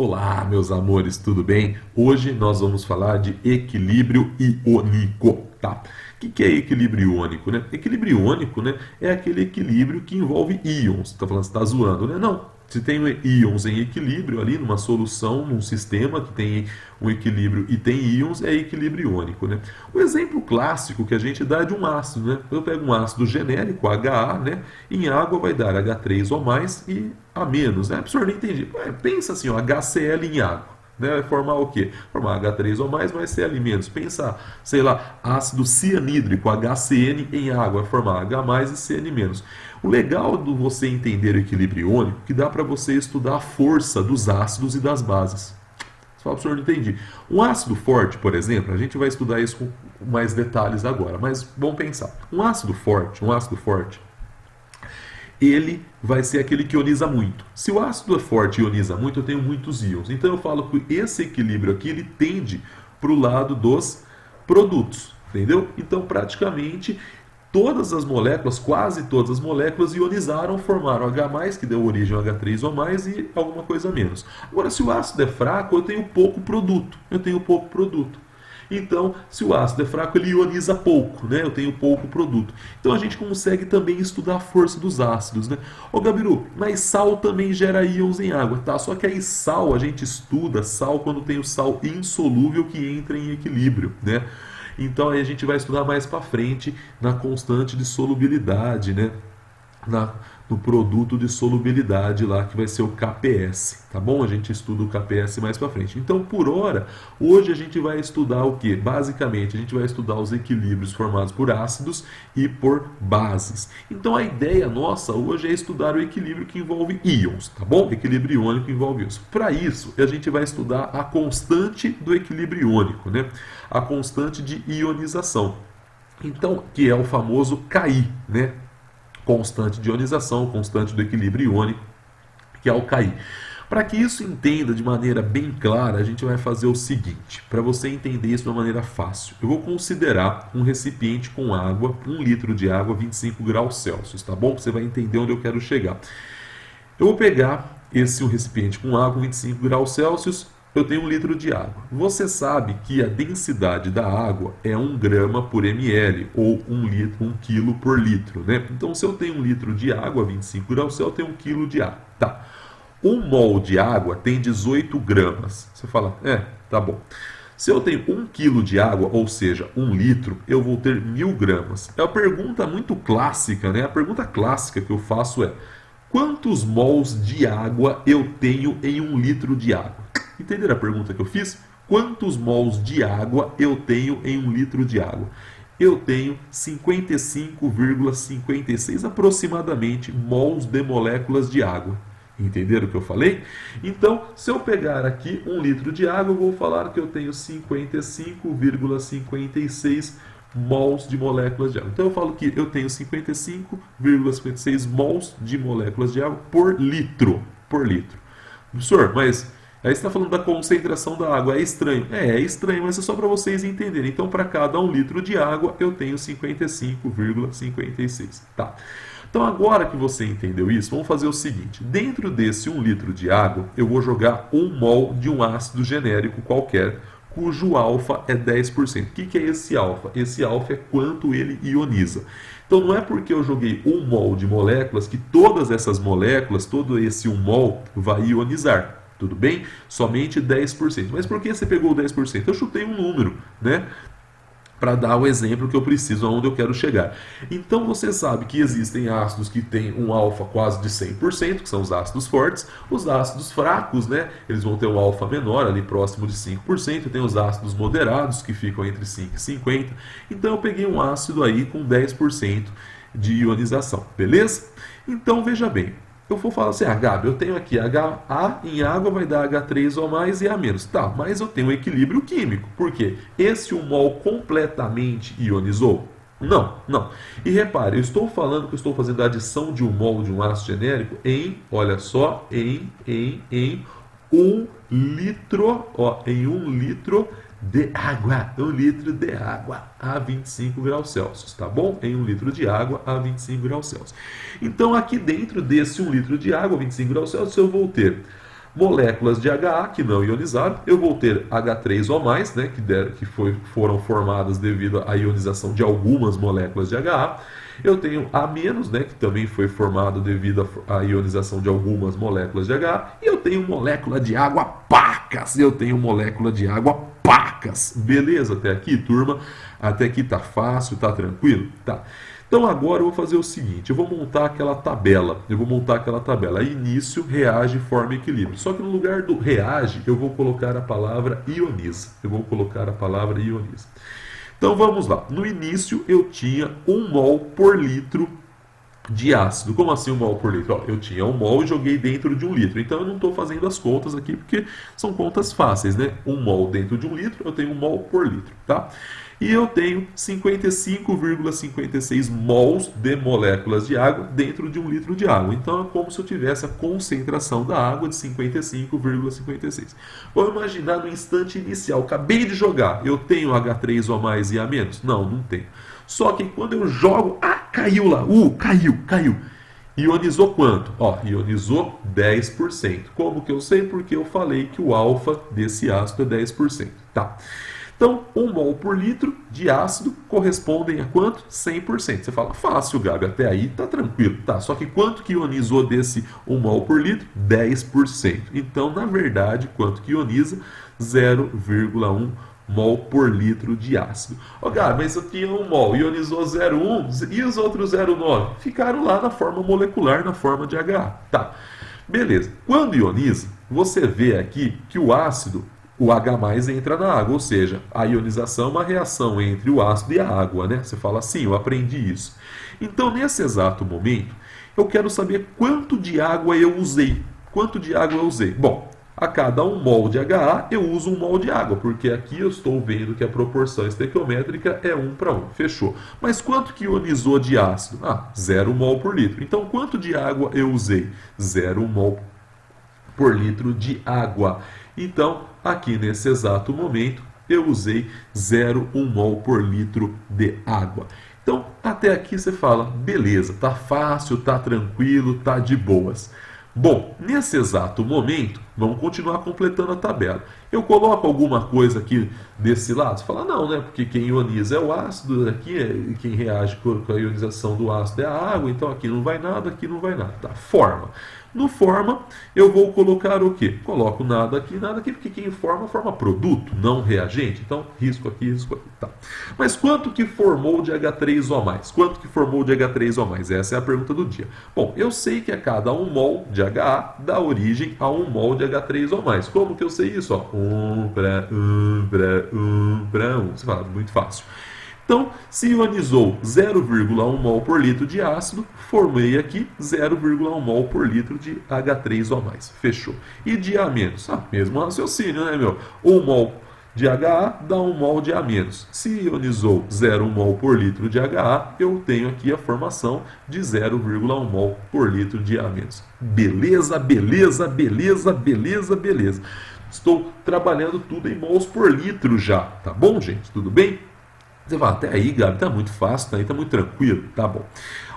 Olá, meus amores, tudo bem? Hoje nós vamos falar de equilíbrio iônico, tá? O que é equilíbrio iônico, né? Equilíbrio iônico, né, é aquele equilíbrio que envolve íons. Tá falando, você está zoando, né? Não. Se tem íons em equilíbrio ali numa solução, num sistema que tem um equilíbrio e tem íons, é equilíbrio iônico, né? O exemplo clássico que a gente dá é de um ácido, né? Eu pego um ácido genérico, HA, né? Em água vai dar H3 ou mais e A menos, né? A pessoa nem entende. Pensa assim, ó, HCl em água. Né? Vai formar o quê? Formar H3 ou mais Cl menos. Pensa, sei lá, ácido cianídrico, HCN em água, vai formar H mais e Cn menos. O legal do você entender o equilíbrio iônico é que dá para você estudar a força dos ácidos e das bases. Você fala, professor, não entendi. Um ácido forte, por exemplo, a gente vai estudar isso com mais detalhes agora, mas vamos pensar. Um ácido forte, ele vai ser aquele que ioniza muito. Se o ácido é forte e ioniza muito, eu tenho muitos íons. Então eu falo que esse equilíbrio aqui ele tende para o lado dos produtos, entendeu? Então praticamente todas as moléculas, quase todas as moléculas ionizaram, formaram H+, que deu origem ao H3 ou mais e alguma coisa a menos. Agora, se o ácido é fraco, eu tenho pouco produto. Então, se o ácido é fraco, ele ioniza pouco, né? Eu tenho pouco produto. Então a gente consegue também estudar a força dos ácidos, né? Ô Gabiru, mas sal também gera íons em água, tá? Só que aí sal, a gente estuda sal quando tem o sal insolúvel que entra em equilíbrio, né? Então aí a gente vai estudar mais para frente na constante de solubilidade, né? No produto de solubilidade lá, que vai ser o KPS, tá bom? A gente estuda o KPS mais para frente. Então, por hora, hoje a gente vai estudar o que? Basicamente, a gente vai estudar os equilíbrios formados por ácidos e por bases. Então, a ideia nossa hoje é estudar o equilíbrio que envolve íons, tá bom? Equilíbrio iônico envolve íons. Para isso, a gente vai estudar a constante do equilíbrio iônico, né? A constante de ionização. Então, que é o famoso KI, né? Constante de ionização, constante do equilíbrio iônico, que é o KI. Para que isso entenda de maneira bem clara, a gente vai fazer o seguinte, para você entender isso de uma maneira fácil. Eu vou considerar um recipiente com água, 1 litro de água, 25 graus Celsius, tá bom? Você vai entender onde eu quero chegar. Eu vou pegar esse recipiente com água, 25 graus Celsius, eu tenho 1 litro de água. Você sabe que a densidade da água é 1 grama por ml, ou 1 quilo por litro, né? Então, se eu tenho 1 litro de água, 25 graus Celsius, eu tenho 1 quilo de água. Tá. 1 mol de água tem 18 gramas. Você fala, tá bom. Se eu tenho 1 quilo de água, ou seja, 1 litro, eu vou ter 1000 gramas. É uma pergunta muito clássica, né? A pergunta clássica que eu faço é: quantos mols de água eu tenho em 1 litro de água? Entenderam a pergunta que eu fiz? Quantos mols de água eu tenho em 1 litro de água? Eu tenho 55,56 aproximadamente mols de moléculas de água. Entenderam o que eu falei? Então, se eu pegar aqui 1 litro de água, eu vou falar que eu tenho 55,56 mols de moléculas de água. Então eu falo que eu tenho 55,56 mols de moléculas de água por litro. Por litro. Professor, mas aí você está falando da concentração da água. É estranho. É estranho, mas é só para vocês entenderem. Então, para cada 1 litro de água, eu tenho 55,56. Tá. Então, agora que você entendeu isso, vamos fazer o seguinte. Dentro desse 1 litro de água, eu vou jogar 1 mol de um ácido genérico qualquer, cujo alfa é 10%. O que é esse alfa? Esse alfa é quanto ele ioniza. Então não é porque eu joguei 1 mol de moléculas que todas essas moléculas, todo esse 1 mol vai ionizar. Tudo bem? Somente 10%. Mas por que você pegou 10%? Eu chutei um número, né? Para dar o exemplo que eu preciso, aonde eu quero chegar. Então você sabe que existem ácidos que têm um alfa quase de 100%, que são os ácidos fortes. Os ácidos fracos, né, eles vão ter um alfa menor, ali próximo de 5%. Tem os ácidos moderados, que ficam entre 5 e 50%. Então eu peguei um ácido aí com 10% de ionização, beleza? Então veja bem, eu vou falar assim, Gabi, eu tenho aqui HA em água vai dar H3 ou mais e A menos. Tá, mas eu tenho um equilíbrio químico. Por quê? Esse 1 mol completamente ionizou? Não, não. E repare, eu estou falando que eu estou fazendo a adição de 1 mol de um ácido genérico em, olha só, em 1 litro, em 1 litro de água, 1 litro de água a 25 graus Celsius, tá bom? Em 1 litro de água a 25 graus Celsius. Então, aqui dentro desse 1 litro de água a 25 graus Celsius, eu vou ter moléculas de HA que não ionizaram, eu vou ter H3O+, né, foram formadas devido à ionização de algumas moléculas de HA. Eu tenho A-, né, que também foi formado devido à ionização de algumas moléculas de HA. E eu tenho molécula de água pacas. Beleza até aqui, turma? Até aqui tá fácil, tá tranquilo? Tá. Então agora eu vou fazer o seguinte, eu vou montar aquela tabela. Início, reage, forma, equilíbrio. Só que no lugar do reage, eu vou colocar a palavra ioniza. Então vamos lá. No início eu tinha 1 mol por litro de ácido. Como assim 1 mol por litro? Ó, eu tinha 1 mol e joguei dentro de 1 litro. Então eu não estou fazendo as contas aqui porque são contas fáceis, né? 1 mol dentro de 1 litro, eu tenho 1 mol por litro, tá? E eu tenho 55,56 mols de moléculas de água dentro de 1 litro de água. Então é como se eu tivesse a concentração da água de 55,56. Vamos imaginar no instante inicial, acabei de jogar, eu tenho H3O+ e A-? Não, não tenho. Só que quando eu jogo, caiu lá, caiu. Ionizou quanto? Ó, ionizou 10%. Como que eu sei? Porque eu falei que o alfa desse ácido é 10%, tá? Então, 1 mol por litro de ácido correspondem a quanto? 100%. Você fala, fácil, Gabi, até aí tá tranquilo. Tá, só que quanto que ionizou desse 1 mol por litro? 10%. Então, na verdade, quanto que ioniza? 0,1 mol por litro de ácido. Ó, Gabi, mas eu tinha 1 mol, ionizou 0,1 e os outros 0,9? Ficaram lá na forma molecular, na forma de HA. Tá, beleza. Quando ioniza, você vê aqui que o ácido, o H+ entra na água, ou seja, a ionização é uma reação entre o ácido e a água, né? Você fala assim, eu aprendi isso. Então, nesse exato momento, eu quero saber quanto de água eu usei. Bom, a cada 1 mol de HA, eu uso 1 mol de água, porque aqui eu estou vendo que a proporção estequiométrica é 1 para 1. Fechou. Mas quanto que ionizou de ácido? 0 mol por litro. Então, quanto de água eu usei? 0 mol por litro de água. Então, aqui nesse exato momento, eu usei 0,1 mol por litro de água. Então, até aqui você fala, beleza, tá fácil, tá tranquilo, tá de boas. Bom, nesse exato momento, vamos continuar completando a tabela. Eu coloco alguma coisa aqui desse lado? Você fala, não, né? Porque quem ioniza é o ácido, aqui quem reage com a ionização do ácido é a água, então aqui não vai nada, aqui não vai nada. Tá? Forma. No forma, eu vou colocar o quê? Coloco nada aqui, porque quem forma produto, não reagente. Então, risco aqui. Tá. Mas quanto que formou de H3O+? Essa é a pergunta do dia. Bom, eu sei que a cada 1 mol de HA dá origem a 1 mol de H3O+. Como que eu sei isso? 1 para 1 para 1. Você fala, muito fácil. Então, se ionizou 0,1 mol por litro de ácido, formei aqui 0,1 mol por litro de H3O+. Fechou. E de A-? Mesmo raciocínio, né, meu? 1 mol de HA dá 1 mol de A-. Se ionizou 0,1 mol por litro de HA, eu tenho aqui a formação de 0,1 mol por litro de A-. Beleza. Estou trabalhando tudo em mols por litro já. Tá bom, gente? Tudo bem? Você fala, até aí, Gabi, tá muito fácil, tá muito tranquilo, tá bom.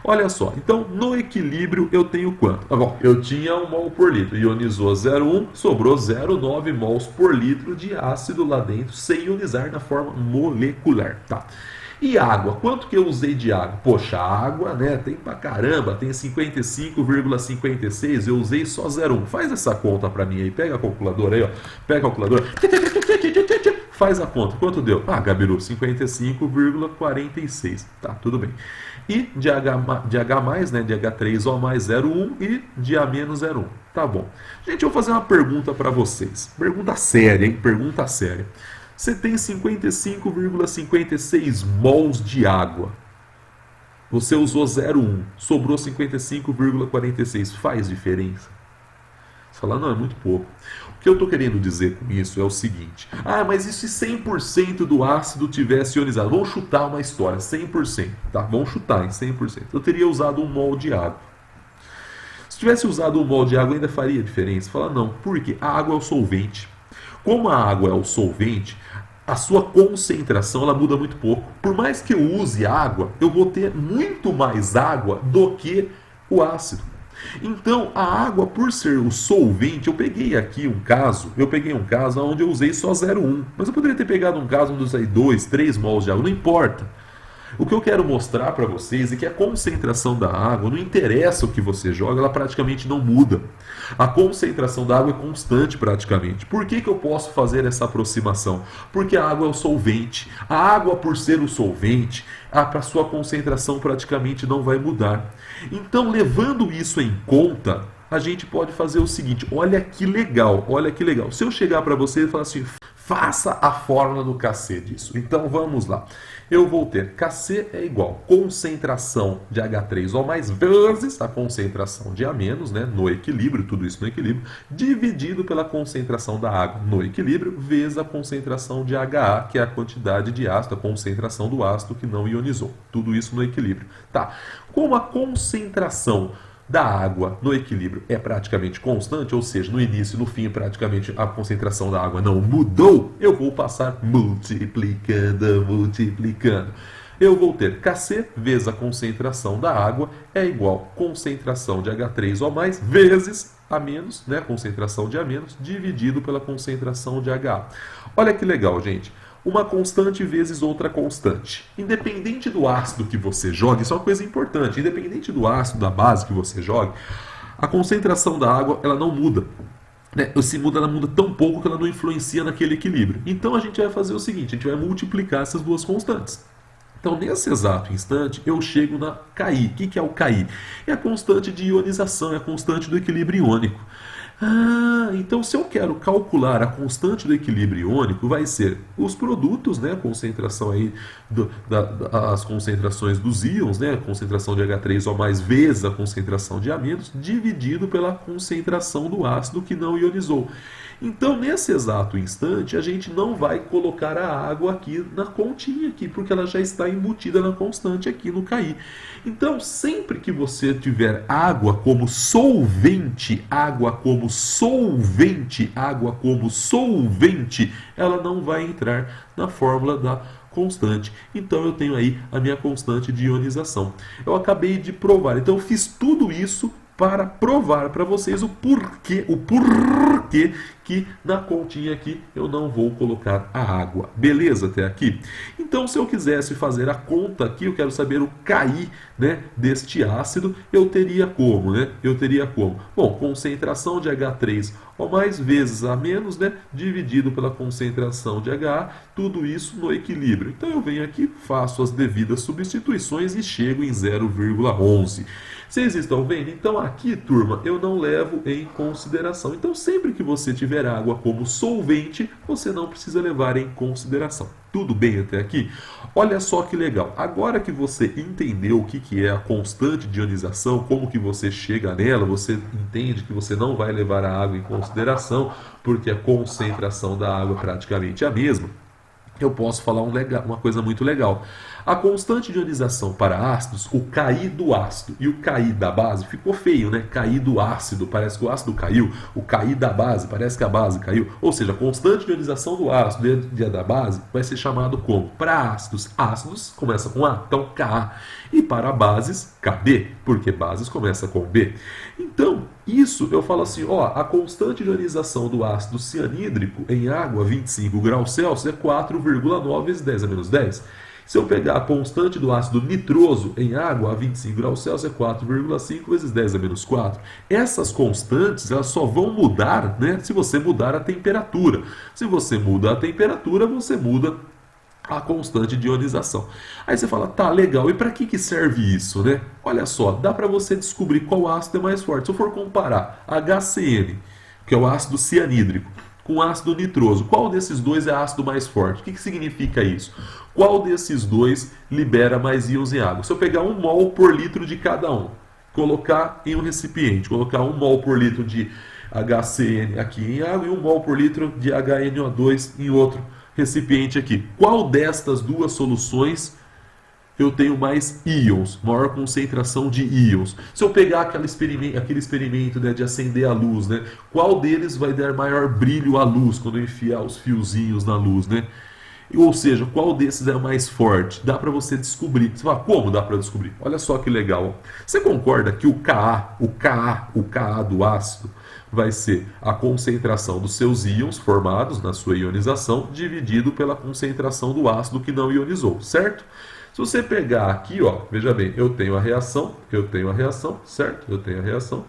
Olha só, então no equilíbrio eu tenho quanto? Bom, eu tinha 1 mol por litro, ionizou 0,1, sobrou 0,9 mols por litro de ácido lá dentro, sem ionizar na forma molecular, tá? E água, quanto que eu usei de água? Poxa, água, né, tem pra caramba, tem 55,56, eu usei só 0,1. Faz essa conta pra mim aí, pega a calculadora aí, ó, faz a conta, quanto deu? Gabiru, 55,46, tá, tudo bem. E de H+, né, de H3O+, 0,1 e de A- 0,1, tá bom. Gente, eu vou fazer uma pergunta pra vocês, pergunta séria, hein, pergunta séria. Você tem 55,56 mols de água. Você usou 0,1, sobrou 55,46. Faz diferença? Você fala, não, é muito pouco. O que eu estou querendo dizer com isso é o seguinte. Mas e se 100% do ácido tivesse ionizado? Vamos chutar uma história, 100%. Tá? Vamos chutar em 100%. Eu teria usado 1 mol de água. Se tivesse usado 1 mol de água, ainda faria diferença? Você fala, não. Por quê? A água é o solvente. Como a água é o solvente, a sua concentração ela muda muito pouco. Por mais que eu use água, eu vou ter muito mais água do que o ácido. Então, a água, por ser o solvente, eu peguei um caso onde eu usei só 0,1, mas eu poderia ter pegado um caso onde eu usei 2, 3 mols de água, não importa. O que eu quero mostrar para vocês é que a concentração da água, não interessa o que você joga, ela praticamente não muda. A concentração da água é constante praticamente. Por que eu posso fazer essa aproximação? Porque a água é o solvente. A água, por ser o solvente, a sua concentração praticamente não vai mudar. Então, levando isso em conta, a gente pode fazer o seguinte, olha que legal, olha que legal. Se eu chegar para você e falar assim, faça a fórmula do Kc disso. Então vamos lá. Eu vou ter Kc é igual concentração de H3O mais vezes a concentração de A menos, né, no equilíbrio, tudo isso no equilíbrio, dividido pela concentração da água no equilíbrio, vezes a concentração de HA, que é a quantidade de ácido, a concentração do ácido que não ionizou. Tudo isso no equilíbrio. Tá. Como a concentração da água no equilíbrio é praticamente constante, ou seja, no início e no fim praticamente a concentração da água não mudou, eu vou passar multiplicando, multiplicando. Eu vou ter Kc vezes a concentração da água é igual a concentração de H3O mais vezes A menos, né, concentração de A menos, dividido pela concentração de HA. Olha que legal, gente. Uma constante vezes outra constante. Independente do ácido que você jogue, isso é uma coisa importante, independente do ácido, da base que você jogue, a concentração da água ela não muda. Se muda, ela muda tão pouco que ela não influencia naquele equilíbrio. Então a gente vai fazer o seguinte, a gente vai multiplicar essas duas constantes. Então, nesse exato instante, eu chego na Ki. O que é o Ki? É a constante de ionização, é a constante do equilíbrio iônico. Então se eu quero calcular a constante do equilíbrio iônico, vai ser os produtos, né, a concentração aí as concentrações dos íons, né, a concentração de H3O mais vezes a concentração de A menos, dividido pela concentração do ácido que não ionizou. Então, nesse exato instante, a gente não vai colocar a água aqui na continha aqui, porque ela já está embutida na constante aqui no Ki. Então, sempre que você tiver água como solvente, água como solvente, água como solvente, ela não vai entrar na fórmula da constante. Então eu tenho aí a minha constante de ionização. Eu acabei de provar. Então eu fiz tudo isso para provar para vocês o porquê que na continha aqui eu não vou colocar a água. Beleza até aqui? Então, se eu quisesse fazer a conta aqui, eu quero saber o Ki, né, deste ácido, eu teria como, né? Bom, concentração de H3O mais vezes A menos, né, dividido pela concentração de HA, tudo isso no equilíbrio. Então, eu venho aqui, faço as devidas substituições e chego em 0,11. Vocês estão vendo? Então aqui, turma, eu não levo em consideração. Então sempre que você tiver água como solvente, você não precisa levar em consideração. Tudo bem até aqui? Olha só que legal. Agora que você entendeu o que é a constante de ionização, como que você chega nela, você entende que você não vai levar a água em consideração, porque a concentração da água é praticamente a mesma. Eu posso falar uma coisa muito legal. A constante de ionização para ácidos, o Ki do ácido e o Ki da base, ficou feio, né? Ki do ácido, parece que o ácido caiu. O Ki da base, parece que a base caiu. Ou seja, a constante de ionização do ácido e a da base vai ser chamado como? Para ácidos, ácidos começa com A, então Ka. E para bases, Kb, porque bases começa com B. Então, isso eu falo assim, ó, a constante de ionização do ácido cianídrico em água, 25 graus Celsius, é 4,9 vezes 10 a menos 10. Se eu pegar a constante do ácido nitroso em água a 25 graus Celsius, é 4,5 vezes 10 a menos 4. Essas constantes elas só vão mudar, né, se você mudar a temperatura. Se você muda a temperatura, você muda a constante de ionização. Aí você fala, tá, legal, e para que serve isso, né? Olha só, dá para você descobrir qual ácido é mais forte. Se eu for comparar HCN, que é o ácido cianídrico, com ácido nitroso, qual desses dois é ácido mais forte? O que significa isso? Qual desses dois libera mais íons em água? Se eu pegar 1 mol por litro de cada um, colocar em um recipiente, colocar 1 mol por litro de HCN aqui em água e 1 mol por litro de HNO2 em outro recipiente aqui. Qual destas duas soluções eu tenho mais íons, maior concentração de íons? Se eu pegar aquele experimento, né, de acender a luz, né, qual deles vai dar maior brilho à luz quando eu enfiar os fiozinhos na luz, né? Ou seja, qual desses é mais forte? Dá para você descobrir. Você fala, como dá para descobrir? Olha só que legal. Você concorda que o Ka do ácido vai ser a concentração dos seus íons formados na sua ionização dividido pela concentração do ácido que não ionizou, certo? Se você pegar aqui, ó, veja bem, eu tenho a reação, certo? Eu tenho a reação.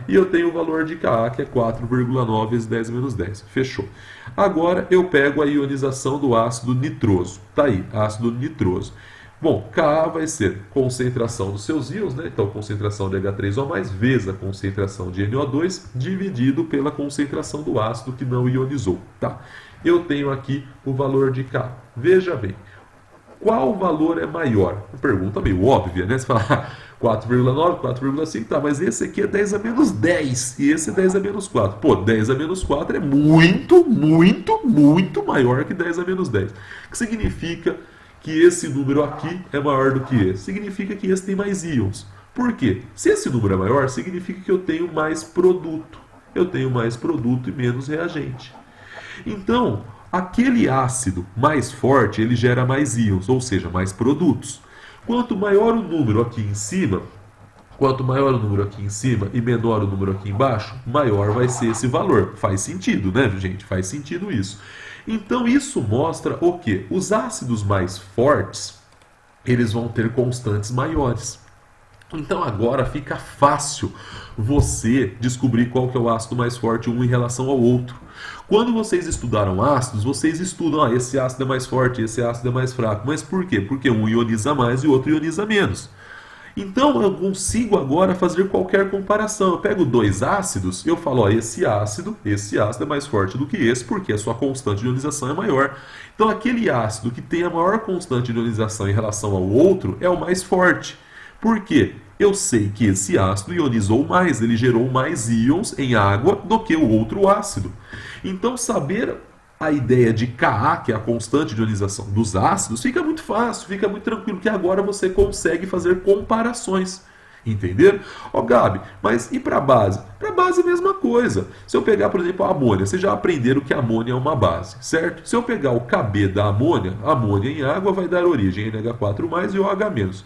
E eu tenho o valor de Ka, que é 4,9 vezes 10 menos 10. Fechou. Agora eu pego a ionização do ácido nitroso. Tá aí, ácido nitroso. Bom, Ka vai ser concentração dos seus íons, né? Então, concentração de H3O+, vezes a concentração de NO2, dividido pela concentração do ácido que não ionizou, tá? Eu tenho aqui o valor de Ka. Veja bem, qual valor é maior? Uma pergunta meio óbvia, né? Você fala 4,9, 4,5, tá, mas esse aqui é 10 a menos 10 e esse é 10 a menos 4. Pô, 10 a menos 4 é muito maior que 10 a menos 10. O que significa que esse número aqui é maior do que esse? Significa que esse tem mais íons. Por quê? Se esse número é maior, significa que eu tenho mais produto. Eu tenho mais produto e menos reagente. Então, aquele ácido mais forte, ele gera mais íons, ou seja, mais produtos. Quanto maior o número aqui em cima, e menor o número aqui embaixo, maior vai ser esse valor. Faz sentido, né, gente? Faz sentido isso. Então, isso mostra o quê? Os ácidos mais fortes, eles vão ter constantes maiores. Então agora fica fácil você descobrir qual que é o ácido mais forte um em relação ao outro. Quando vocês estudaram ácidos, vocês estudam, esse ácido é mais forte, esse ácido é mais fraco. Mas por quê? Porque um ioniza mais e o outro ioniza menos. Então eu consigo agora fazer qualquer comparação. Eu pego dois ácidos, eu falo, esse ácido é mais forte do que esse, porque a sua constante de ionização é maior. Então aquele ácido que tem a maior constante de ionização em relação ao outro é o mais forte. Por quê? Eu sei que esse ácido ionizou mais, ele gerou mais íons em água do que o outro ácido. Então, saber a ideia de Ka, que é a constante de ionização dos ácidos, fica muito fácil, fica muito tranquilo, que agora você consegue fazer comparações. Entenderam? Ó, Gabi, mas e para a base? Para a base, a mesma coisa. Se eu pegar, por exemplo, a amônia, vocês já aprenderam que a amônia é uma base, certo? Se eu pegar o Kb da amônia, a amônia em água vai dar origem a NH4+, e OH-.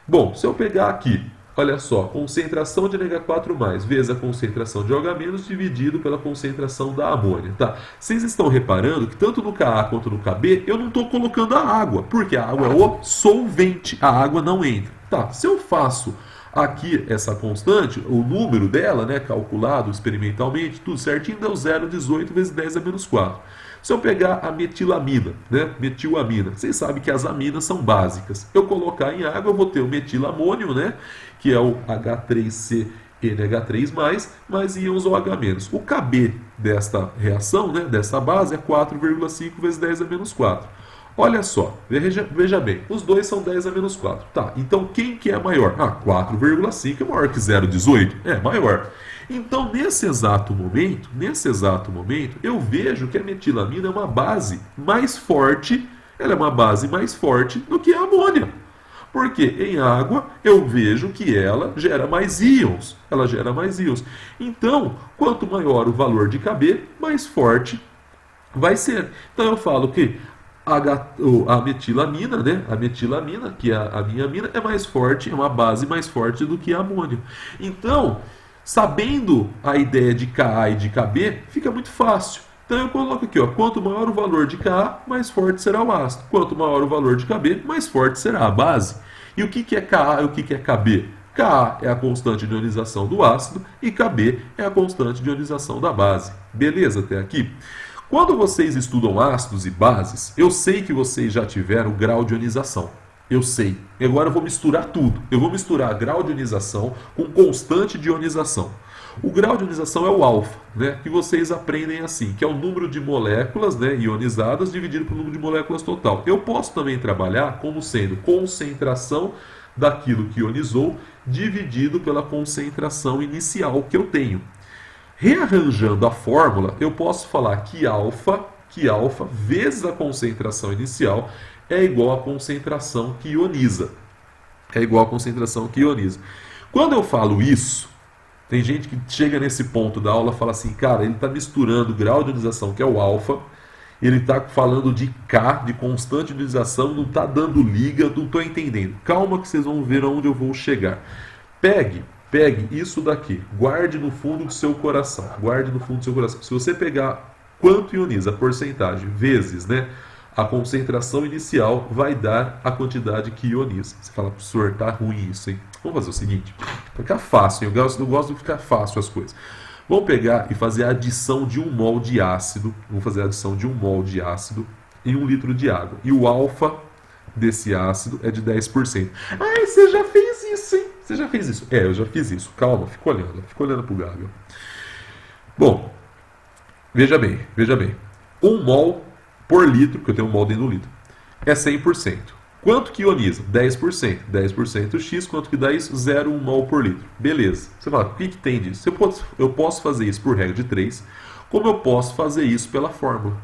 Bom, se eu pegar aqui, olha só, concentração de NH4+, vezes a concentração de OH- dividido pela concentração da amônia, tá? Vocês estão reparando que tanto no Ka quanto no Kb, eu não estou colocando a água, porque a água é o solvente, a água não entra. Tá, se eu faço aqui essa constante, o número dela, né, calculado experimentalmente, tudo certinho, deu 0,18 vezes 10 a menos 4. Se eu pegar a metilamina, né, metilamina, vocês sabem que as aminas são básicas. Eu colocar em água, eu vou ter o metilamônio, né, que é o H3CNH3+, mais íons OH-. O Kb desta reação, né, dessa base, é 4,5 vezes 10 a menos 4. Olha só, veja bem, os dois são 10 a menos 4. Tá, então quem que é maior? 4,5 é maior que 0,18? É maior. Então, nesse exato momento, eu vejo que a metilamina é uma base mais forte, ela é uma base mais forte do que a amônia. Porque em água eu vejo que ela gera mais íons. Então, quanto maior o valor de Kb, mais forte vai ser. Então eu falo que a metilamina, né? A metilamina, que é a minha amina, é mais forte, é uma base mais forte do que a amônia. Então, sabendo a ideia de Ka e de Kb, fica muito fácil. Então eu coloco aqui, ó, quanto maior o valor de Ka, mais forte será o ácido. Quanto maior o valor de Kb, mais forte será a base. E o que é Ka e o que é Kb? Ka é a constante de ionização do ácido e Kb é a constante de ionização da base. Beleza até aqui? Quando vocês estudam ácidos e bases, eu sei que vocês já tiveram grau de ionização. Eu sei. E agora eu vou misturar tudo. Eu vou misturar grau de ionização com constante de ionização. O grau de ionização é o alfa, né, que vocês aprendem assim, que é o número de moléculas, né, ionizadas dividido pelo número de moléculas total. Eu posso também trabalhar como sendo concentração daquilo que ionizou dividido pela concentração inicial que eu tenho. Rearranjando a fórmula, eu posso falar que alfa vezes a concentração inicial é igual à concentração que ioniza. Quando eu falo isso, tem gente que chega nesse ponto da aula e fala assim, cara, ele está misturando o grau de ionização, que é o alfa, Ele está falando de K, de constante de ionização, não está dando liga, não estou entendendo. Calma que vocês vão ver aonde eu vou chegar. Pegue isso daqui, guarde no fundo do seu coração, guarde no fundo do seu coração. Se você pegar quanto ioniza, a porcentagem, vezes, né, a concentração inicial, vai dar a quantidade que ioniza. Você fala, professor, tá ruim isso, hein? Vamos fazer o seguinte, vai ficar fácil, eu gosto de ficar fácil as coisas. Vamos pegar e fazer a adição de 1 mol de ácido. Vamos fazer a adição de 1 mol de ácido em 1 litro de água. E o alfa desse ácido é de 10%. Ai, você já fez isso, hein? Você já fez isso? É, eu já fiz isso. Calma, fica olhando pro Gabi. Bom, veja bem. 1 mol por litro, que eu tenho 1 mol dentro do litro, é 100%. Quanto que ioniza? 10%. 10% X, quanto que dá isso? 0,1 mol por litro. Beleza. Você fala, o que tem disso? Eu posso fazer isso por regra de 3, como eu posso fazer isso pela fórmula.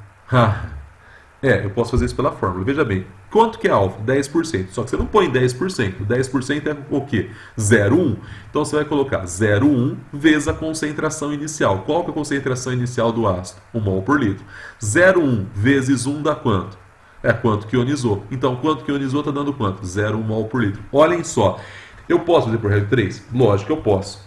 Eu posso fazer isso pela fórmula. Veja bem, quanto que é alfa? 10%. Só que você não põe 10%. 10% é o quê? 0,1. Então você vai colocar 0,1 vezes a concentração inicial. Qual que é a concentração inicial do ácido? 1 mol por litro. 0,1 vezes 1 dá quanto? É quanto que ionizou. Então, quanto que ionizou está dando quanto? 0,1 mol por litro. Olhem só. Eu posso fazer por regra de 3? Lógico que eu posso.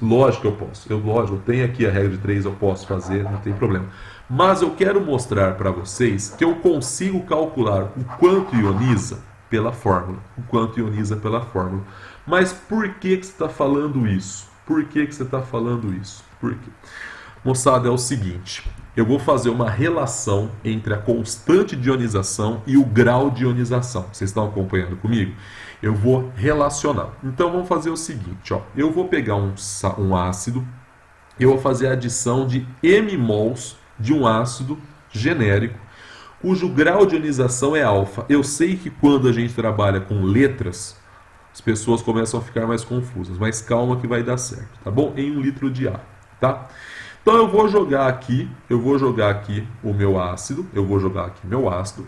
Eu tenho aqui a regra de 3, eu posso fazer, não tem problema. Mas eu quero mostrar para vocês que eu consigo calcular o quanto ioniza pela fórmula. O quanto ioniza pela fórmula. Mas por que você está falando isso? Por quê? Moçada, é o seguinte. Eu vou fazer uma relação entre a constante de ionização e o grau de ionização. Vocês estão acompanhando comigo? Eu vou relacionar. Então vamos fazer o seguinte, ó. Eu vou pegar um ácido, eu vou fazer a adição de m mols de um ácido genérico, cujo grau de ionização é alfa. Eu sei que quando a gente trabalha com letras, as pessoas começam a ficar mais confusas, mas calma que vai dar certo, tá bom? Em 1 litro de água, tá? Então eu vou jogar aqui o meu ácido,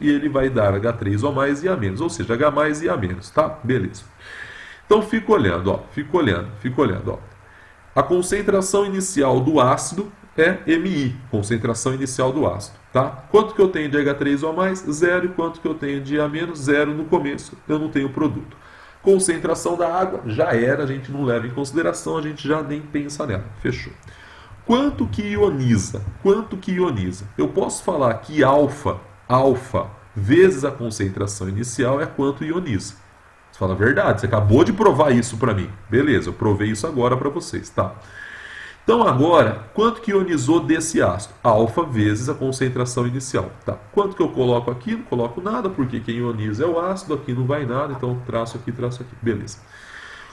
e ele vai dar H3O+, e A-, ou seja, H+, e A-, tá? Beleza. Então fica olhando, ó. A concentração inicial do ácido é MI, concentração inicial do ácido, tá? Quanto que eu tenho de H3O+, 0, e quanto que eu tenho de A-, 0 no começo, eu não tenho produto. Concentração da água, já era, a gente não leva em consideração, a gente já nem pensa nela, fechou. Quanto que ioniza? Eu posso falar que alfa vezes a concentração inicial é quanto ioniza. Você fala a verdade, você acabou de provar isso para mim. Beleza, eu provei isso agora para vocês, tá? Então agora, quanto que ionizou desse ácido? Alfa vezes a concentração inicial, tá? Quanto que eu coloco aqui? Não coloco nada, porque quem ioniza é o ácido, aqui não vai nada, então traço aqui, beleza.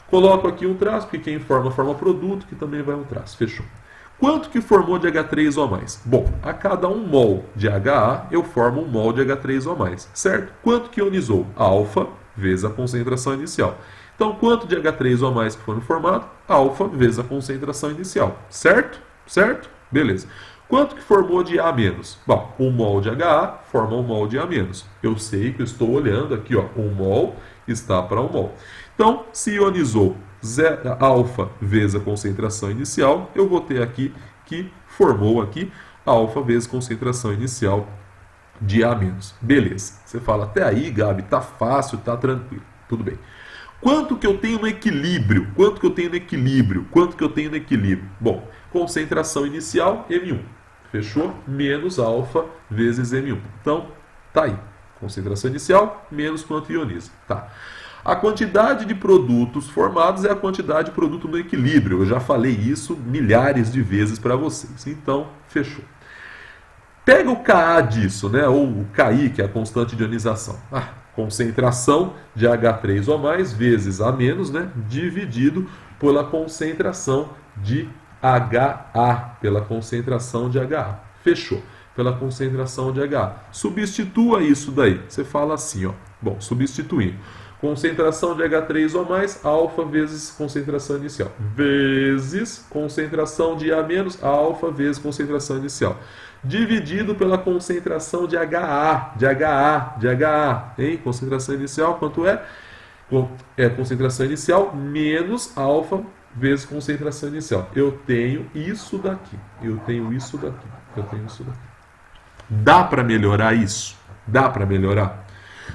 Coloco aqui um traço, porque quem forma produto, que também vai um traço, fechou. Quanto que formou de H3O+? Bom, a cada 1 mol de HA, eu formo 1 mol de H3O+, certo? Quanto que ionizou? Alfa vezes a concentração inicial. Então, quanto de H3O+ que foram formado? Alfa vezes a concentração inicial, certo? Certo? Beleza. Quanto que formou de A-? Bom, 1 mol de HA forma 1 mol de A-. Eu sei que eu estou olhando aqui, ó, 1 mol está para 1 mol. Então, se ionizou alfa vezes a concentração inicial, eu vou ter aqui que formou aqui alfa vezes concentração inicial de A-. Beleza. Você fala, até aí, Gabi, tá fácil, tá tranquilo. Tudo bem. Quanto que eu tenho no equilíbrio? Bom, concentração inicial, M1. Fechou? Menos alfa vezes M1. Então, tá aí. Concentração inicial menos quanto ioniza. Tá. A quantidade de produtos formados é a quantidade de produto no equilíbrio. Eu já falei isso milhares de vezes para vocês. Então, fechou. Pega o Ka disso, né? Ou o Ki, que é a constante de ionização. Concentração de H3O+, vezes A-, né? Dividido pela concentração de HA. Fechou. Pela concentração de HA. Substitua isso daí. Você fala assim, ó. Bom, substituindo. Concentração de H3O+, alfa vezes concentração inicial. Vezes concentração de A-, alfa vezes concentração inicial. Dividido pela concentração de HA. Hein? Concentração inicial, quanto é? É concentração inicial menos alfa vezes concentração inicial. Eu tenho isso daqui. Dá para melhorar isso? Dá para melhorar?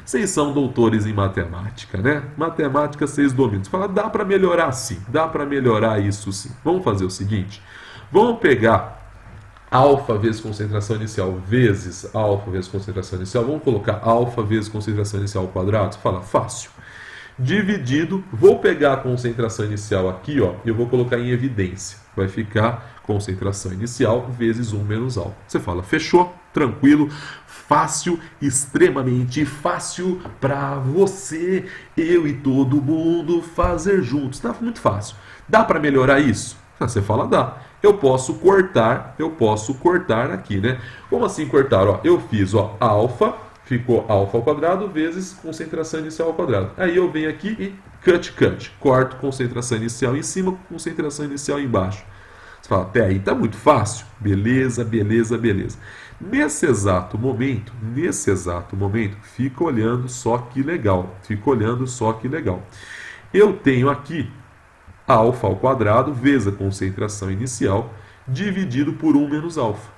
Vocês são doutores em matemática, né? Matemática vocês dominam. Você fala, dá para melhorar sim, dá para melhorar isso sim. Vamos fazer o seguinte, vamos pegar alfa vezes concentração inicial vezes alfa vezes concentração inicial. Vamos colocar alfa vezes concentração inicial ao quadrado? Você fala, fácil. Dividido, vou pegar a concentração inicial aqui, ó, e eu vou colocar em evidência. Vai ficar concentração inicial vezes 1 menos alfa. Você fala, fechou, tranquilo, fácil, extremamente fácil para você, eu e todo mundo fazer juntos. Tá muito fácil. Dá para melhorar isso? Você fala, dá. Eu posso cortar aqui, né? Como assim cortar? Ó, eu fiz, ó, alfa, ficou alfa ao quadrado vezes concentração inicial ao quadrado. Aí eu venho aqui e cut. Corto concentração inicial em cima, concentração inicial embaixo. Você fala, até aí tá muito fácil. Beleza. Nesse exato momento, fica olhando só que legal. Eu tenho aqui alfa ao quadrado vezes a concentração inicial dividido por 1 menos alfa.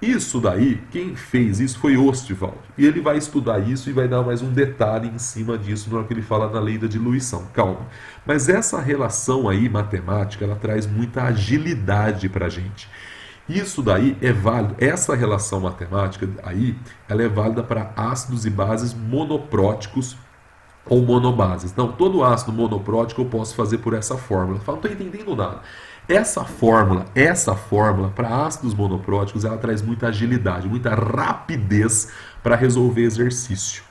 Isso daí, quem fez isso foi Ostwald. E ele vai estudar isso e vai dar mais um detalhe em cima disso na hora que ele fala na lei da diluição. Calma. Mas essa relação aí, matemática, ela traz muita agilidade para a gente. Isso daí é válido. Essa relação matemática aí, ela é válida para ácidos e bases monopróticos ou monobases. Então, todo ácido monoprótico eu posso fazer por essa fórmula. Eu falo, não estou entendendo nada. Essa fórmula para ácidos monopróticos, ela traz muita agilidade, muita rapidez para resolver exercício.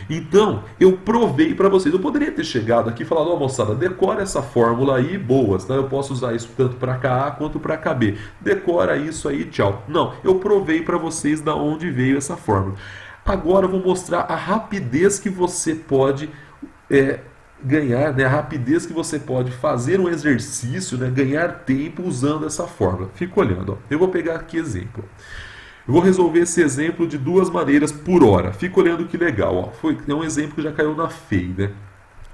Então, eu provei para vocês. Eu poderia ter chegado aqui e falado, ó, moçada, decora essa fórmula aí, boas, tá? Eu posso usar isso tanto para KA quanto para KB. Decora isso aí, tchau. Não, eu provei para vocês da onde veio essa fórmula. Agora eu vou mostrar a rapidez que você pode ganhar, né? A rapidez que você pode fazer um exercício, né? Ganhar tempo usando essa fórmula. Fica olhando, ó. Eu vou pegar aqui exemplo. Eu vou resolver esse exemplo de 2 maneiras por hora. Fica olhando que legal, ó. É um exemplo que já caiu na FEI, né?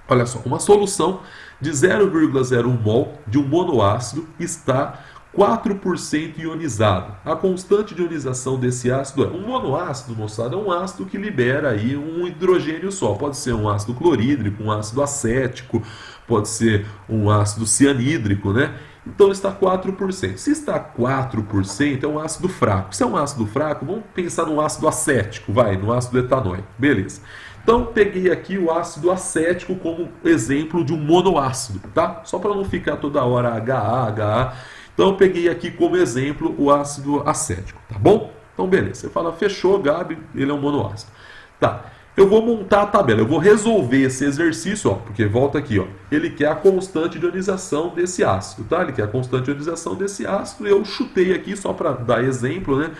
Olha só, uma solução de 0,01 mol de um monoácido está 4% ionizado. A constante de ionização desse ácido é um monoácido, moçada, é um ácido que libera aí um hidrogênio só. Pode ser um ácido clorídrico, um ácido acético, pode ser um ácido cianídrico, né? Então está 4%. Se está 4%, é um ácido fraco. Se é um ácido fraco, vamos pensar no ácido acético, no ácido etanóico. Beleza. Então peguei aqui o ácido acético como exemplo de um monoácido, tá? Só para não ficar toda hora HA. Então eu peguei aqui como exemplo o ácido acético, tá bom? Então beleza, você fala, fechou, Gabi, ele é um monoácido. Tá, eu vou montar a tabela, eu vou resolver esse exercício, ó, porque volta aqui, ó, ele quer a constante de ionização desse ácido, tá? Ele quer a constante de ionização desse ácido, eu chutei aqui só para dar exemplo, né?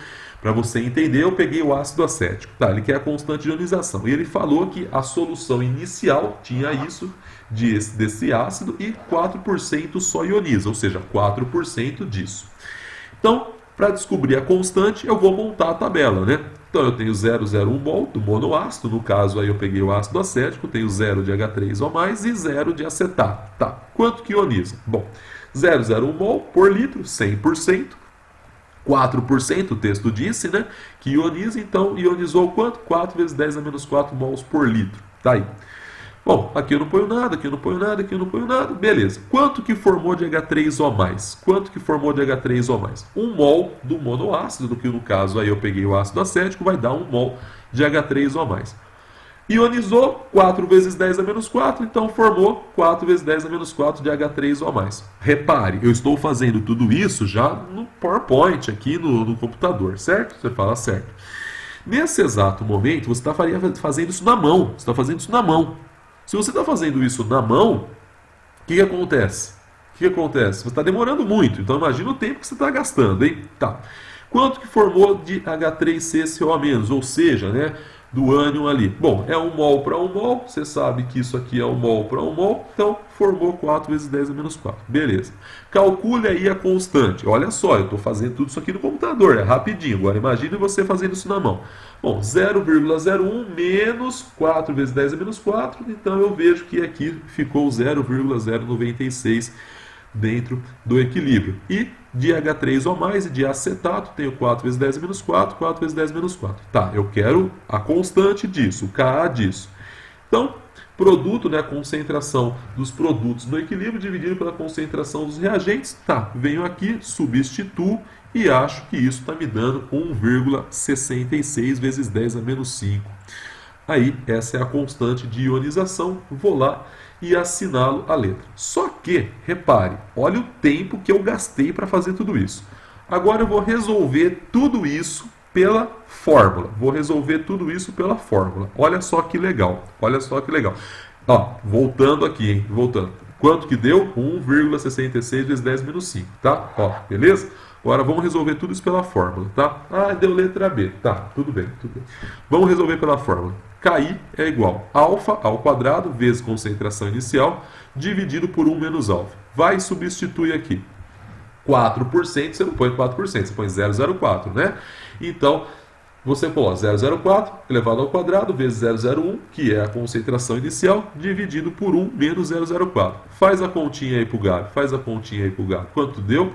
Para você entender, eu peguei o ácido acético, tá? Ele quer a constante de ionização. E ele falou que a solução inicial tinha isso desse ácido e 4% só ioniza, ou seja, 4% disso. Então, para descobrir a constante, eu vou montar a tabela, né? Então, eu tenho 0,01 mol do monoácido, no caso aí eu peguei o ácido acético, tenho 0 de H3O+, e 0 de acetato. Tá, quanto que ioniza? Bom, 0,01 mol por litro, 100%. 4%, o texto disse, né? Que ioniza, então ionizou quanto? 4 vezes 10 a menos 4 mols por litro. Tá aí. Bom, aqui eu não ponho nada, aqui eu não ponho nada, aqui eu não ponho nada. Beleza. Quanto que formou de H3O+? Quanto que formou de H3O+? 1 mol do monoácido, do que no caso aí eu peguei o ácido acético, vai dar 1 mol de H3O+. Ionizou 4 vezes 10 a menos 4, então formou 4 vezes 10 a menos 4 de H3O+. Repare, eu estou fazendo tudo isso já no PowerPoint, aqui no computador, certo? Você fala certo. Nesse exato momento, você está fazendo isso na mão. Você está fazendo isso na mão. Se você está fazendo isso na mão, o que acontece? Você está demorando muito, então imagina o tempo que você está gastando, hein? Tá. Quanto que formou de H3CCO-, ou seja, né, do ânion ali? Bom, é 1 mol para 1 mol, você sabe que isso aqui é 1 mol para 1 mol, então formou 4 vezes 10 a menos 4. Beleza. Calcule aí a constante. Olha só, eu estou fazendo tudo isso aqui no computador, é rapidinho. Agora imagine você fazendo isso na mão. Bom, 0,01 menos 4 vezes 10 a menos 4, então eu vejo que aqui ficou 0,096 dentro do equilíbrio. E de H3O+, e de acetato, tenho 4 vezes 10 menos 4, 4 vezes 10 menos 4. Tá, eu quero a constante disso, o Ka disso. Então, produto, né, a concentração dos produtos no equilíbrio dividido pela concentração dos reagentes. Tá, venho aqui, substituo e acho que isso está me dando 1,66 vezes 10 a menos 5. Aí, essa é a constante de ionização. Vou lá e assinalo a letra. Só que, repare, olha o tempo que eu gastei para fazer tudo isso. Agora eu vou resolver tudo isso pela fórmula. Vou resolver tudo isso pela fórmula. Olha só que legal. Olha só que legal. Ó, voltando aqui, hein? Voltando. Quanto que deu? 1,66 vezes 10 menos 5, tá? Ó, beleza? Agora vamos resolver tudo isso pela fórmula, tá? Ah, deu letra B. Tá, tudo bem, tudo bem. Vamos resolver pela fórmula. KI é igual a alfa ao quadrado vezes concentração inicial dividido por 1 menos alfa. Vai e substitui aqui. 4%, você não põe 4%, você põe 0,04, né? Então, você põe 0,04 elevado ao quadrado vezes 0,01, que é a concentração inicial, dividido por 1 menos 0,04. Faz a continha aí pro Gabi, faz a continha aí pro Gabi. Quanto deu?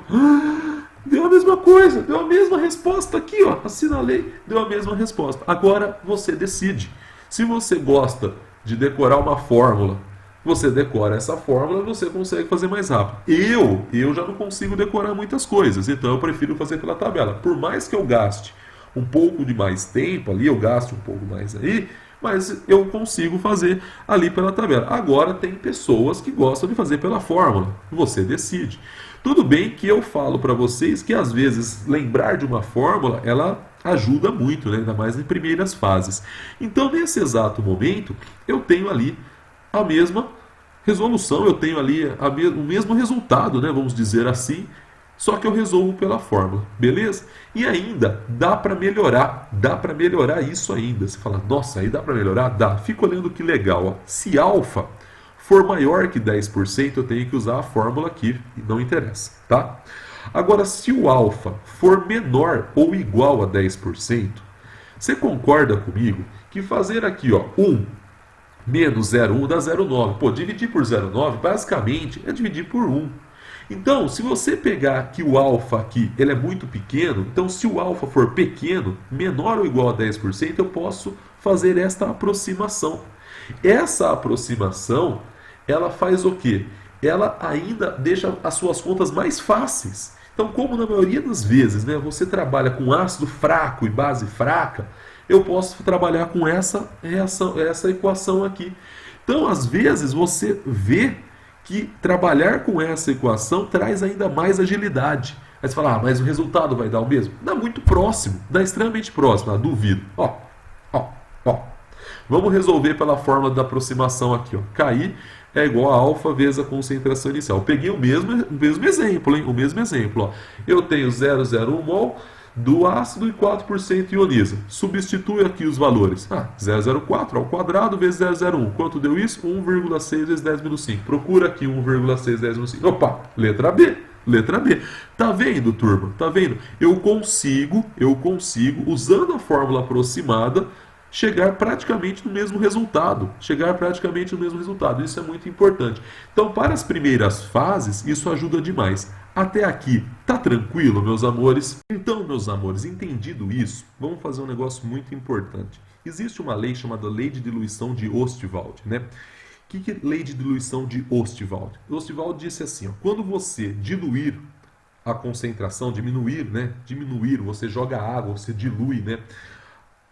Deu a mesma coisa, deu a mesma resposta aqui, ó. Assinalei, deu a mesma resposta. Agora você decide. Se você gosta de decorar uma fórmula, você decora essa fórmula e você consegue fazer mais rápido. Eu já não consigo decorar muitas coisas, então eu prefiro fazer pela tabela. Por mais que eu gaste um pouco de mais tempo ali, eu gasto um pouco mais aí, mas eu consigo fazer ali pela tabela. Agora tem pessoas que gostam de fazer pela fórmula. Você decide. Tudo bem que eu falo para vocês que às vezes lembrar de uma fórmula, ela ajuda muito, né? Ainda mais em primeiras fases. Então, nesse exato momento, eu tenho ali a mesma resolução, eu tenho ali o mesmo resultado, né? Vamos dizer assim, só que eu resolvo pela fórmula, beleza? E ainda dá para melhorar isso ainda. Você fala, nossa, aí dá para melhorar? Dá. Fica olhando que legal, ó. Se alfa for maior que 10%, eu tenho que usar a fórmula aqui, e não interessa, tá? Agora, se o alfa for menor ou igual a 10%, você concorda comigo que fazer aqui, ó, 1 menos 0,1 dá 0,9. Pô, dividir por 0,9 basicamente é dividir por 1. Então, se você pegar aqui o alfa aqui, ele é muito pequeno, então se o alfa for pequeno, menor ou igual a 10%, eu posso fazer esta aproximação. Essa aproximação, ela faz o quê? Ela ainda deixa as suas contas mais fáceis. Então, como na maioria das vezes, né, você trabalha com ácido fraco e base fraca, eu posso trabalhar com essa equação aqui. Então, às vezes, você vê que trabalhar com essa equação traz ainda mais agilidade. Aí você fala, mas o resultado vai dar o mesmo? Dá muito próximo, dá extremamente próximo, duvido. Ó. Vamos resolver pela fórmula da aproximação aqui, ó. KI é igual a alfa vezes a concentração inicial. Eu peguei o mesmo exemplo, hein? O mesmo exemplo, ó. Eu tenho 0,01 mol do ácido e 4% ioniza. Substitui aqui os valores. 0,04 ao quadrado vezes 0,01. Quanto deu isso? 1,6 vezes 10 menos 5. Procura aqui 1,6 vezes 10 menos 5. Opa, letra B. Letra B. Tá vendo, turma? Tá vendo? Eu consigo, usando a fórmula aproximada, chegar praticamente no mesmo resultado. Isso é muito importante. Então, para as primeiras fases, isso ajuda demais. Até aqui, tá tranquilo, meus amores? Então, meus amores, entendido isso, vamos fazer um negócio muito importante. Existe uma lei chamada Lei de Diluição de Ostwald, né? O que é Lei de Diluição de Ostwald? Ostwald disse assim, ó, quando você diluir a concentração, diminuir, você joga água, você dilui, né,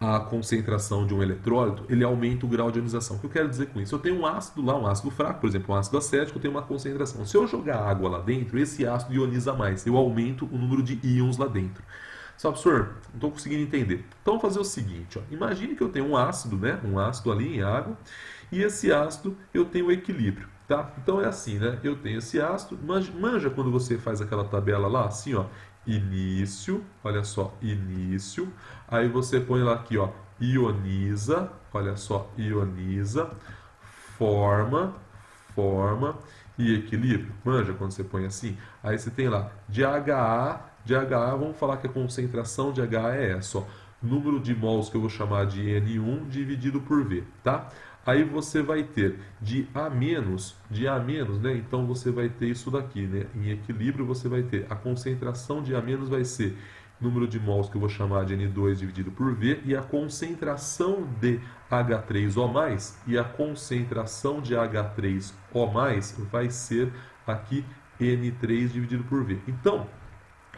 a concentração de um eletrólito, ele aumenta o grau de ionização. O que eu quero dizer com isso? Eu tenho um ácido lá, um ácido fraco, por exemplo, um ácido acético, eu tenho uma concentração. Se eu jogar água lá dentro, esse ácido ioniza mais, eu aumento o número de íons lá dentro. Só, professor, não estou conseguindo entender. Então, vamos fazer o seguinte, ó. Imagine que eu tenho um ácido, né, um ácido ali em água, e esse ácido eu tenho o equilíbrio, tá? Então é assim, né, eu tenho esse ácido, manja quando você faz aquela tabela lá, assim, ó, início, olha só, início, aí você põe lá aqui, ó, ioniza, olha só, ioniza, forma e equilíbrio, manja quando você põe assim, aí você tem lá, de HA, vamos falar que a concentração de HA é essa, ó, número de mols que eu vou chamar de N1 dividido por V, tá? Aí você vai ter de A menos, né? Então você vai ter isso daqui, né? Em equilíbrio você vai ter a concentração de A menos vai ser número de mols que eu vou chamar de N2 dividido por V e a concentração de H3O+, e a concentração de H3O+, vai ser aqui N3 dividido por V. Então,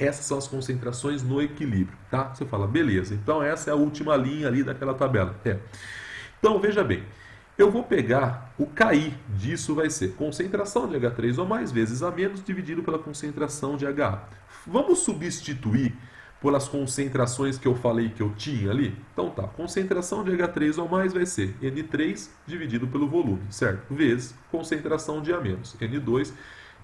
essas são as concentrações no equilíbrio, tá? Você fala, beleza, então essa é a última linha ali daquela tabela. Então, veja bem, eu vou pegar o KI disso vai ser concentração de H3O+ vezes A menos dividido pela concentração de HA. Vamos substituir pelas concentrações que eu falei que eu tinha ali? Então tá, concentração de H3O+ vai ser N3 dividido pelo volume, certo? Vezes concentração de A menos, N2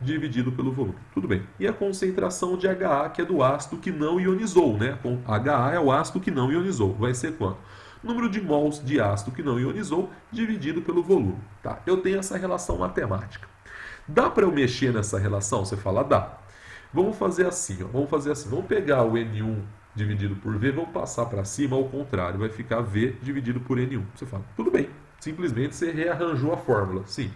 dividido pelo volume. Tudo bem. E a concentração de HA, que é do ácido que não ionizou, né? HA é o ácido que não ionizou. Vai ser quanto? Número de mols de ácido que não ionizou dividido pelo volume. Tá? Eu tenho essa relação matemática. Dá para eu mexer nessa relação? Você fala, dá. Vamos fazer assim, ó. Vamos fazer assim. Vamos pegar o N1 dividido por V, vamos passar para cima ao contrário. Vai ficar V dividido por N1. Você fala, tudo bem. Simplesmente você rearranjou a fórmula. Sim.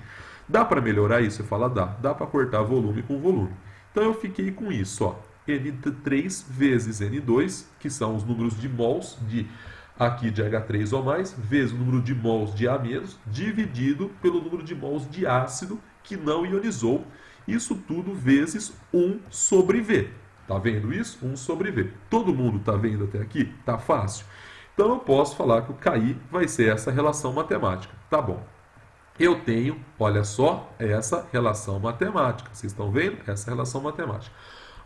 Dá para melhorar isso? Você fala, dá. Dá para cortar volume com volume. Então eu fiquei com isso, ó. N3 vezes N2, que são os números de mols de aqui de H3O+, vezes o número de mols de A-, dividido pelo número de mols de ácido que não ionizou. Isso tudo vezes 1 sobre V. Tá vendo isso? 1 sobre V. Todo mundo tá vendo até aqui? Tá fácil? Então eu posso falar que o KI vai ser essa relação matemática. Tá bom. Eu tenho, olha só, essa relação matemática. Vocês estão vendo? Essa relação matemática.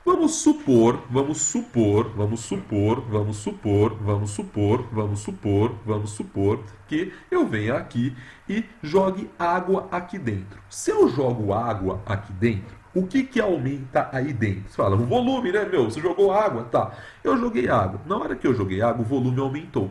Vamos supor que eu venha aqui e jogue água aqui dentro. Se eu jogo água aqui dentro, o que aumenta aí dentro? Você fala, o volume, né, meu? Você jogou água? Tá. Eu joguei água. Na hora que eu joguei água, o volume aumentou.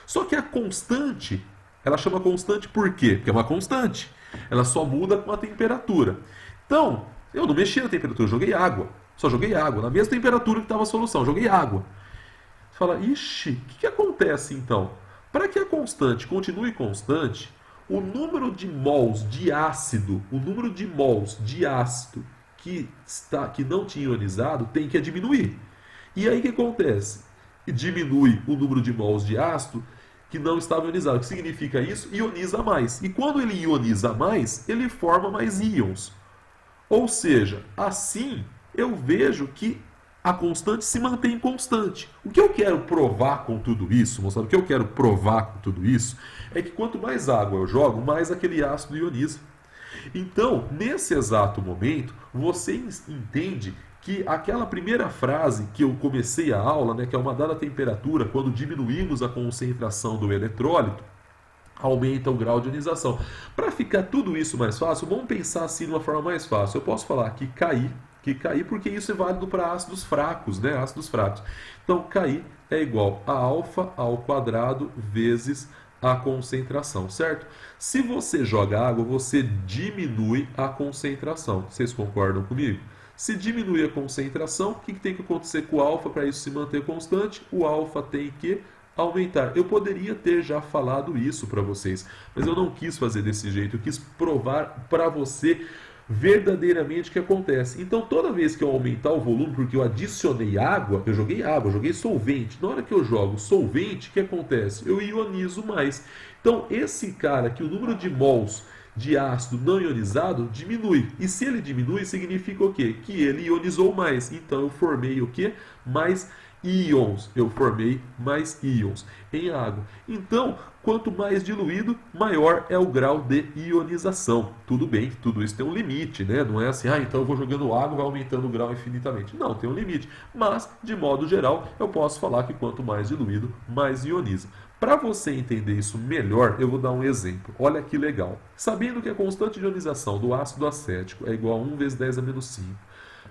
Só que a constante, ela chama constante por quê? Porque é uma constante. Ela só muda com a temperatura. Então, eu não mexi na temperatura, eu joguei água. Só joguei água, na mesma temperatura que estava a solução, joguei água. Você fala, ixi, o que acontece então? Para que a constante continue constante, o número de mols de ácido, que não tinha ionizado tem que diminuir. E aí o que acontece? Diminui o número de mols de ácido que não estava ionizado. O que significa isso? Ioniza mais. E quando ele ioniza mais, ele forma mais íons. Ou seja, assim eu vejo que a constante se mantém constante. O que eu quero provar com tudo isso, moçada, o que eu quero provar com tudo isso, é que quanto mais água eu jogo, mais aquele ácido ioniza. Então, nesse exato momento, você entende que aquela primeira frase que eu comecei a aula, né, que é uma dada temperatura, quando diminuímos a concentração do eletrólito, aumenta o grau de ionização. Para ficar tudo isso mais fácil, vamos pensar assim de uma forma mais fácil. Eu posso falar que KI, porque isso é válido para ácidos fracos, né? Ácidos fracos. Então, KI é igual a alfa ao quadrado vezes a concentração, certo? Se você joga água, você diminui a concentração. Vocês concordam comigo? Se diminui a concentração, o que tem que acontecer com o alfa para isso se manter constante? O alfa tem que aumentar. Eu poderia ter já falado isso para vocês, mas eu não quis fazer desse jeito. Eu quis provar para você verdadeiramente o que acontece. Então, toda vez que eu aumentar o volume, porque eu adicionei água, eu joguei solvente. Na hora que eu jogo solvente, o que acontece? Eu ionizo mais. Então, esse cara que o número de mols de ácido não ionizado diminui. E se ele diminui, significa o quê? Que ele ionizou mais. Então, eu formei o quê? Mais íons. Eu formei mais íons em água. Então, quanto mais diluído, maior é o grau de ionização. Tudo bem, tudo isso tem um limite, né? Não é assim, então eu vou jogando água, vai aumentando o grau infinitamente. Não, tem um limite. Mas, de modo geral, eu posso falar que quanto mais diluído, mais ioniza. Para você entender isso melhor, eu vou dar um exemplo. Olha que legal. Sabendo que a constante de ionização do ácido acético é igual a 1 vezes 10 a menos 5,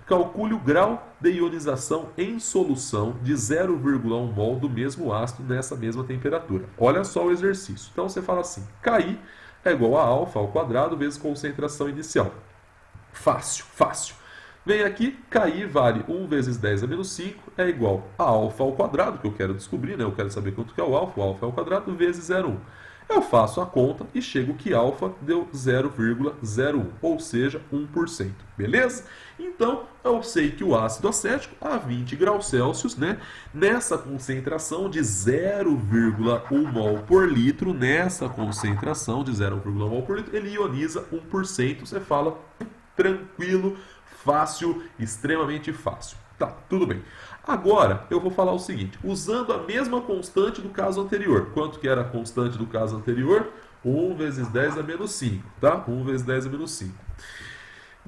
calcule o grau de ionização em solução de 0,1 mol do mesmo ácido nessa mesma temperatura. Olha só o exercício. Então você fala assim, KI é igual a alfa ao quadrado vezes concentração inicial. Fácil, fácil. Vem aqui, KI vale 1 vezes 10 a menos 5 é igual a alfa ao quadrado, que eu quero descobrir, né? Eu quero saber quanto que é o alfa ao quadrado, vezes 0,1. Eu faço a conta e chego que alfa deu 0,01, ou seja, 1%. Beleza? Então, eu sei que o ácido acético a 20 graus Celsius, né, nessa concentração de 0,1 mol por litro, ele ioniza 1%. Você fala tranquilo, fácil, extremamente fácil. Tá, tudo bem. Agora, eu vou falar o seguinte, usando a mesma constante do caso anterior. Quanto que era a constante do caso anterior? 1 vezes 10 a menos 5, tá? 1 vezes 10 a menos 5.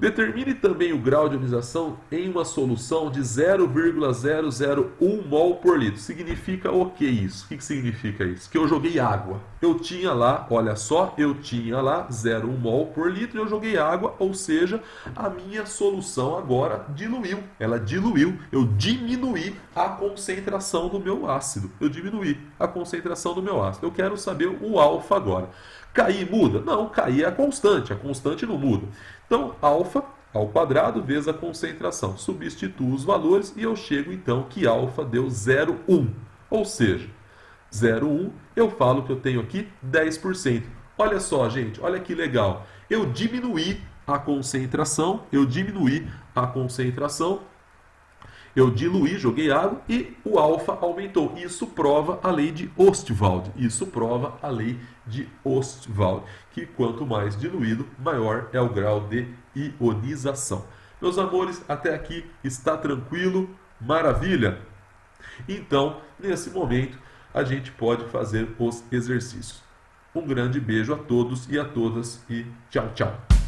Determine também o grau de ionização em uma solução de 0,001 mol por litro. Significa o que isso? O que significa isso? Que eu joguei água. Eu tinha lá, olha só, eu tinha lá 0,1 mol por litro e eu joguei água, ou seja, a minha solução agora diluiu. Ela diluiu, eu diminuí a concentração do meu ácido. Eu diminuí a concentração do meu ácido. Eu quero saber o alfa agora. Cair muda? Não, cair é a constante não muda. Então, alfa ao quadrado vezes a concentração. Substituo os valores e eu chego então que alfa deu 0,1. Ou seja, 0,1 eu falo que eu tenho aqui 10%. Olha só, gente, olha que legal. Eu diminuí a concentração, eu diluí, joguei água e o alfa aumentou. Isso prova a lei de Ostwald. Que quanto mais diluído, maior é o grau de ionização. Meus amores, até aqui está tranquilo? Maravilha? Então, nesse momento, a gente pode fazer os exercícios. Um grande beijo a todos e a todas e tchau, tchau.